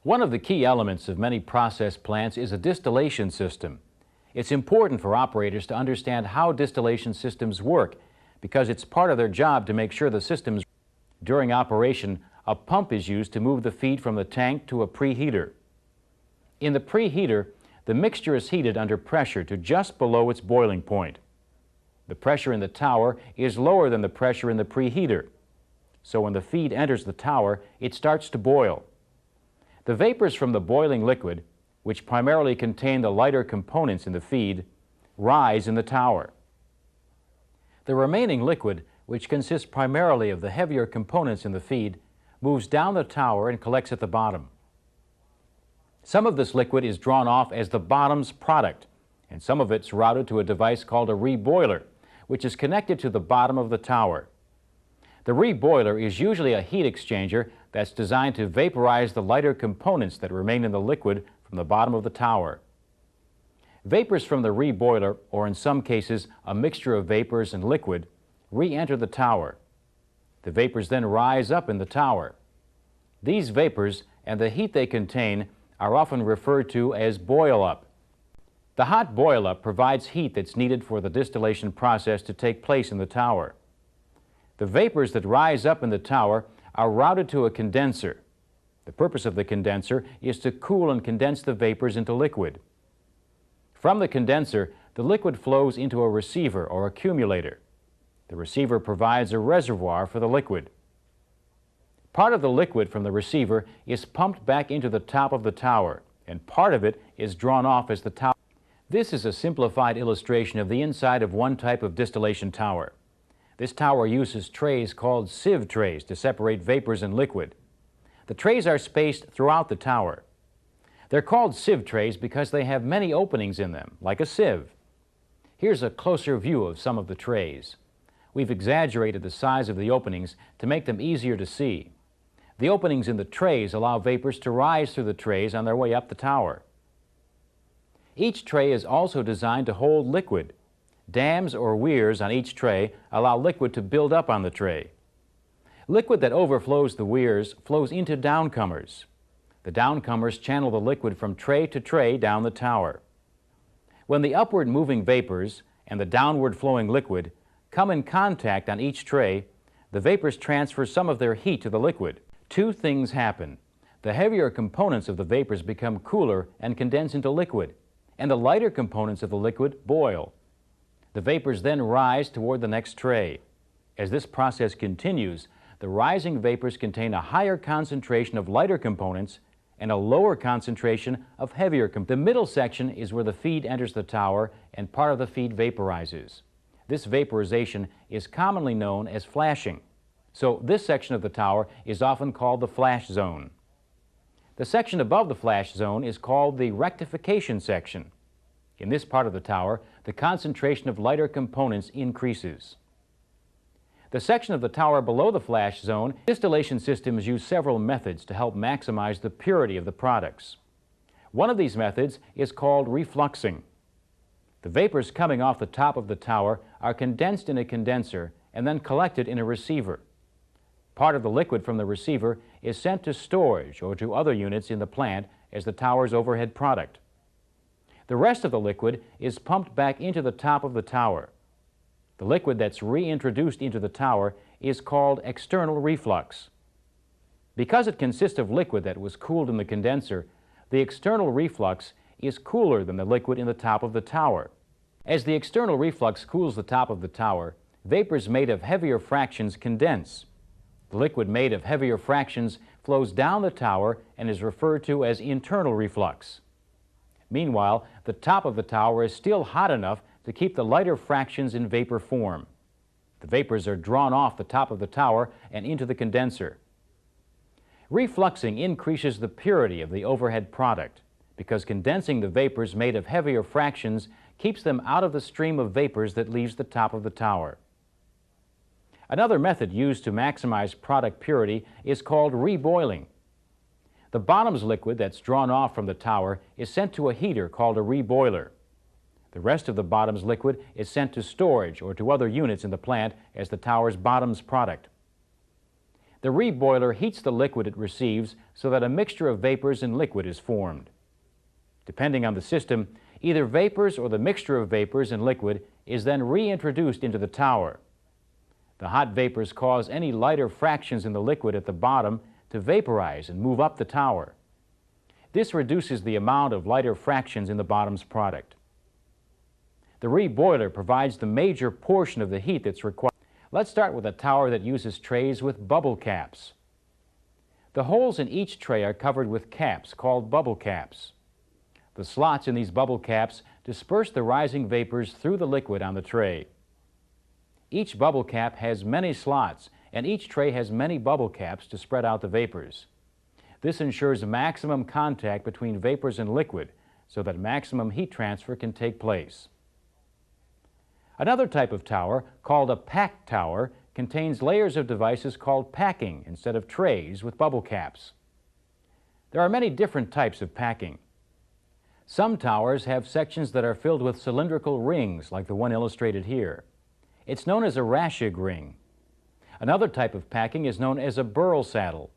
One of the key elements of many process plants is a distillation system. It's important for operators to understand how distillation systems work because it's part of their job to make sure the systems. During operation, a pump is used to move the feed from the tank to a preheater. In the preheater, the mixture is heated under pressure to just below its boiling point. The pressure in the tower is lower than the pressure in the preheater. So when the feed enters the tower, it starts to boil. The vapors from the boiling liquid, which primarily contain the lighter components in the feed, rise in the tower. The remaining liquid, which consists primarily of the heavier components in the feed, moves down the tower and collects at the bottom. Some of this liquid is drawn off as the bottom's product, and some of it's routed to a device called a reboiler, which is connected to the bottom of the tower. The reboiler is usually a heat exchanger that's designed to vaporize the lighter components that remain in the liquid from the bottom of the tower. Vapors from the reboiler, or in some cases a mixture of vapors and liquid, re-enter the tower. The vapors then rise up in the tower. These vapors and the heat they contain are often referred to as boil-up. The hot boil-up provides heat that's needed for the distillation process to take place in the tower. The vapors that rise up in the tower are routed to a condenser. The purpose of the condenser is to cool and condense the vapors into liquid. From the condenser, the liquid flows into a receiver or accumulator. The receiver provides a reservoir for the liquid. Part of the liquid from the receiver is pumped back into the top of the tower, and part of it is drawn off as the tower. This is a simplified illustration of the inside of one type of distillation tower. This tower uses trays called sieve trays to separate vapors and liquid. The trays are spaced throughout the tower. They're called sieve trays because they have many openings in them, like a sieve. Here's a closer view of some of the trays. We've exaggerated the size of the openings to make them easier to see. The openings in the trays allow vapors to rise through the trays on their way up the tower. Each tray is also designed to hold liquid. Dams or weirs on each tray allow liquid to build up on the tray. Liquid that overflows the weirs flows into downcomers. The downcomers channel the liquid from tray to tray down the tower. When the upward moving vapors and the downward flowing liquid come in contact on each tray, the vapors transfer some of their heat to the liquid. Two things happen. The heavier components of the vapors become cooler and condense into liquid, and the lighter components of the liquid boil. The vapors then rise toward the next tray. As this process continues, the rising vapors contain a higher concentration of lighter components and a lower concentration of heavier components. The middle section is where the feed enters the tower and part of the feed vaporizes. This vaporization is commonly known as flashing. So this section of the tower is often called the flash zone. The section above the flash zone is called the rectification section. In this part of the tower, the concentration of lighter components increases. The section of the tower below the flash zone, distillation systems use several methods to help maximize the purity of the products. One of these methods is called refluxing. The vapors coming off the top of the tower are condensed in a condenser and then collected in a receiver. Part of the liquid from the receiver is sent to storage or to other units in the plant as the tower's overhead product. The rest of the liquid is pumped back into the top of the tower. The liquid that's reintroduced into the tower is called external reflux. Because it consists of liquid that was cooled in the condenser, the external reflux is cooler than the liquid in the top of the tower. As the external reflux cools the top of the tower, vapors made of heavier fractions condense. The liquid made of heavier fractions flows down the tower and is referred to as internal reflux. Meanwhile, the top of the tower is still hot enough to keep the lighter fractions in vapor form. The vapors are drawn off the top of the tower and into the condenser. Refluxing increases the purity of the overhead product because condensing the vapors made of heavier fractions keeps them out of the stream of vapors that leaves the top of the tower. Another method used to maximize product purity is called reboiling. The bottom's liquid that's drawn off from the tower is sent to a heater called a reboiler. The rest of the bottom's liquid is sent to storage or to other units in the plant as the tower's bottom's product. The reboiler heats the liquid it receives so that a mixture of vapors and liquid is formed. Depending on the system, either vapors or the mixture of vapors and liquid is then reintroduced into the tower. The hot vapors cause any lighter fractions in the liquid at the bottom to vaporize and move up the tower. This reduces the amount of lighter fractions in the bottom's product. The reboiler provides the major portion of the heat that's required. Let's start with a tower that uses trays with bubble caps. The holes in each tray are covered with caps called bubble caps. The slots in these bubble caps disperse the rising vapors through the liquid on the tray. Each bubble cap has many slots, and each tray has many bubble caps to spread out the vapors. This ensures maximum contact between vapors and liquid so that maximum heat transfer can take place. Another type of tower, called a packed tower, contains layers of devices called packing instead of trays with bubble caps. There are many different types of packing. Some towers have sections that are filled with cylindrical rings like the one illustrated here. It's known as a Raschig ring. Another type of packing is known as a burl saddle.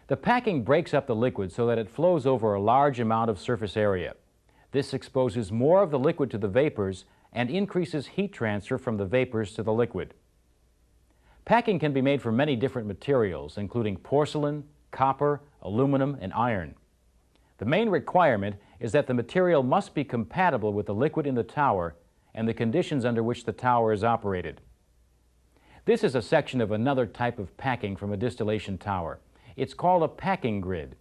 The packing breaks up the liquid so that it flows over a large amount of surface area. This exposes more of the liquid to the vapors and increases heat transfer from the vapors to the liquid. Packing can be made from many different materials, including porcelain, copper, aluminum, and iron. The main requirement is that the material must be compatible with the liquid in the tower and the conditions under which the tower is operated. This is a section of another type of packing from a distillation tower. It's called a packing grid.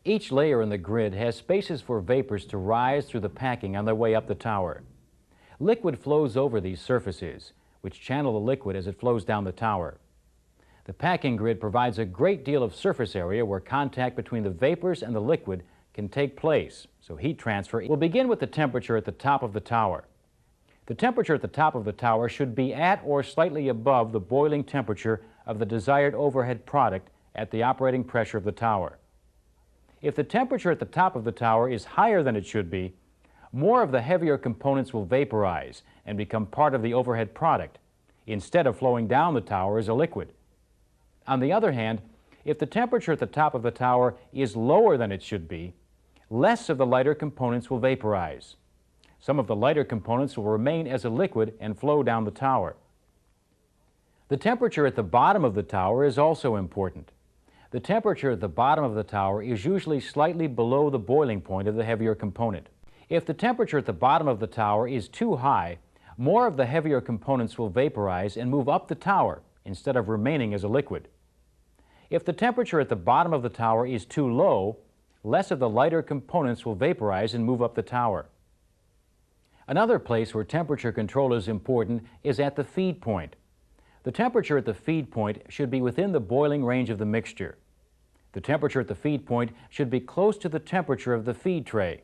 Each layer in the grid has spaces for vapors to rise through the packing on their way up the tower. Liquid flows over these surfaces, which channel the liquid as it flows down the tower. The packing grid provides a great deal of surface area where contact between the vapors and the liquid can take place, so heat transfer. We'll begin with the temperature at the top of the tower. The temperature at the top of the tower should be at or slightly above the boiling temperature of the desired overhead product at the operating pressure of the tower. If the temperature at the top of the tower is higher than it should be, more of the heavier components will vaporize and become part of the overhead product, instead of flowing down the tower as a liquid. On the other hand, if the temperature at the top of the tower is lower than it should be, less of the lighter components will vaporize. Some of the lighter components will remain as a liquid and flow down the tower. The temperature at the bottom of the tower is also important. The temperature at the bottom of the tower is usually slightly below the boiling point of the heavier component. If the temperature at the bottom of the tower is too high, more of the heavier components will vaporize and move up the tower instead of remaining as a liquid. If the temperature at the bottom of the tower is too low, less of the lighter components will vaporize and move up the tower. Another place where temperature control is important is at the feed point. The temperature at the feed point should be within the boiling range of the mixture. The temperature at the feed point should be close to the temperature of the feed tray.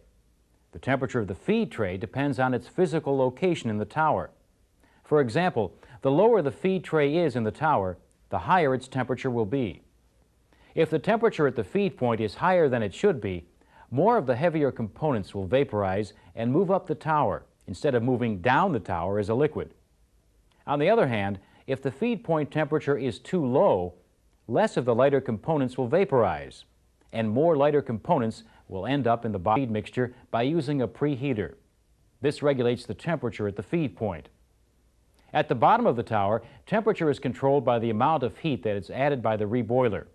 The temperature of the feed tray depends on its physical location in the tower. For example, the lower the feed tray is in the tower, the higher its temperature will be. If the temperature at the feed point is higher than it should be, more of the heavier components will vaporize and move up the tower instead of moving down the tower as a liquid. On the other hand, if the feed point temperature is too low, less of the lighter components will vaporize, and more lighter components will end up in the feed mixture by using a preheater. This regulates the temperature at the feed point. At the bottom of the tower, temperature is controlled by the amount of heat that is added by the reboiler.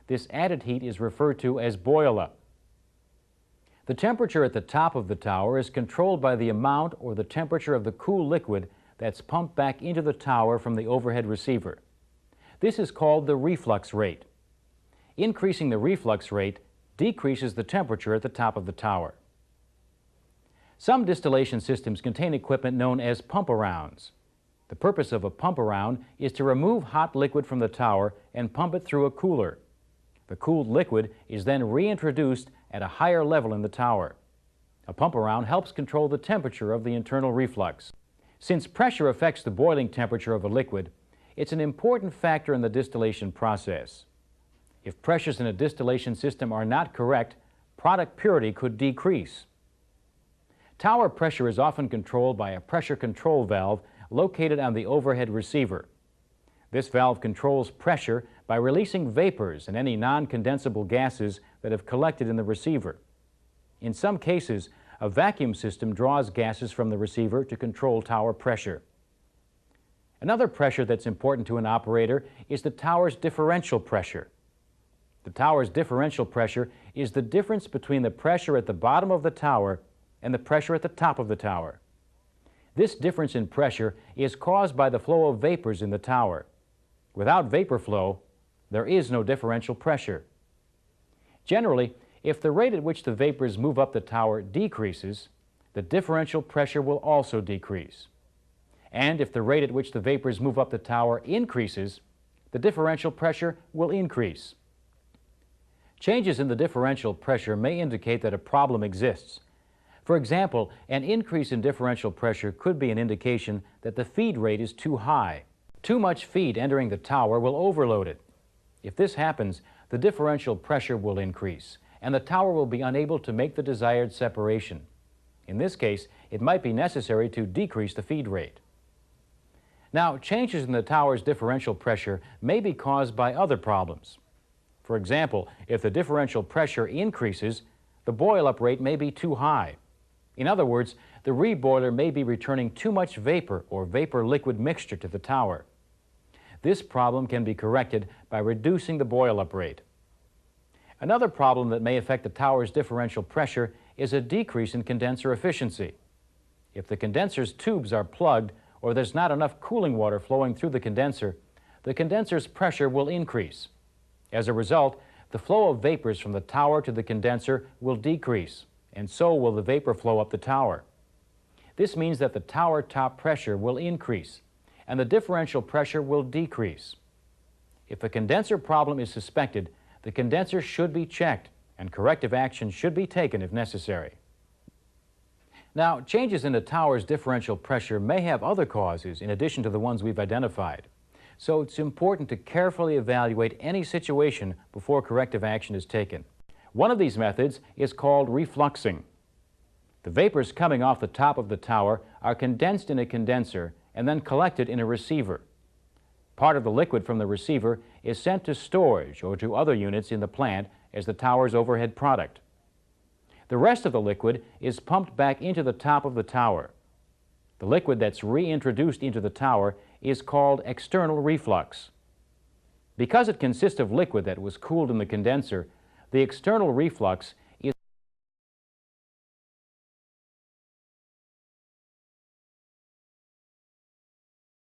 This added heat is referred to as boil up. The temperature at the top of the tower is controlled by the amount or the temperature of the cool liquid that's pumped back into the tower from the overhead receiver. This is called the reflux rate. Increasing the reflux rate decreases the temperature at the top of the tower. Some distillation systems contain equipment known as pump-arounds. The purpose of a pump-around is to remove hot liquid from the tower and pump it through a cooler. The cooled liquid is then reintroduced at a higher level in the tower. A pump-around helps control the temperature of the internal reflux. Since pressure affects the boiling temperature of a liquid, it's an important factor in the distillation process. If pressures in a distillation system are not correct, product purity could decrease. Tower pressure is often controlled by a pressure control valve located on the overhead receiver. This valve controls pressure by releasing vapors and any non-condensable gases that have collected in the receiver. In some cases, a vacuum system draws gases from the receiver to control tower pressure. Another pressure that's important to an operator is the tower's differential pressure. The tower's differential pressure is the difference between the pressure at the bottom of the tower and the pressure at the top of the tower. This difference in pressure is caused by the flow of vapors in the tower. Without vapor flow, there is no differential pressure. Generally, if the rate at which the vapors move up the tower decreases, the differential pressure will also decrease. And if the rate at which the vapors move up the tower increases, the differential pressure will increase. Changes in the differential pressure may indicate that a problem exists. For example, an increase in differential pressure could be an indication that the feed rate is too high. Too much feed entering the tower will overload it. If this happens, the differential pressure will increase, and the tower will be unable to make the desired separation. In this case, it might be necessary to decrease the feed rate. Now, changes in the tower's differential pressure may be caused by other problems. For example, if the differential pressure increases, the boil-up rate may be too high. In other words, the reboiler may be returning too much vapor or vapor-liquid mixture to the tower. This problem can be corrected by reducing the boil-up rate. Another problem that may affect the tower's differential pressure is a decrease in condenser efficiency. If the condenser's tubes are plugged or there's not enough cooling water flowing through the condenser's pressure will increase. As a result, the flow of vapors from the tower to the condenser will decrease, and so will the vapor flow up the tower. This means that the tower top pressure will increase, and the differential pressure will decrease. If a condenser problem is suspected, the condenser should be checked, and corrective action should be taken if necessary. Now, changes in the tower's differential pressure may have other causes in addition to the ones we've identified. So it's important to carefully evaluate any situation before corrective action is taken. One of these methods is called refluxing. The vapors coming off the top of the tower are condensed in a condenser and then collected in a receiver. Part of the liquid from the receiver is sent to storage or to other units in the plant as the tower's overhead product. The rest of the liquid is pumped back into the top of the tower. The liquid that's reintroduced into the tower is called external reflux. Because it consists of liquid that was cooled in the condenser, the external reflux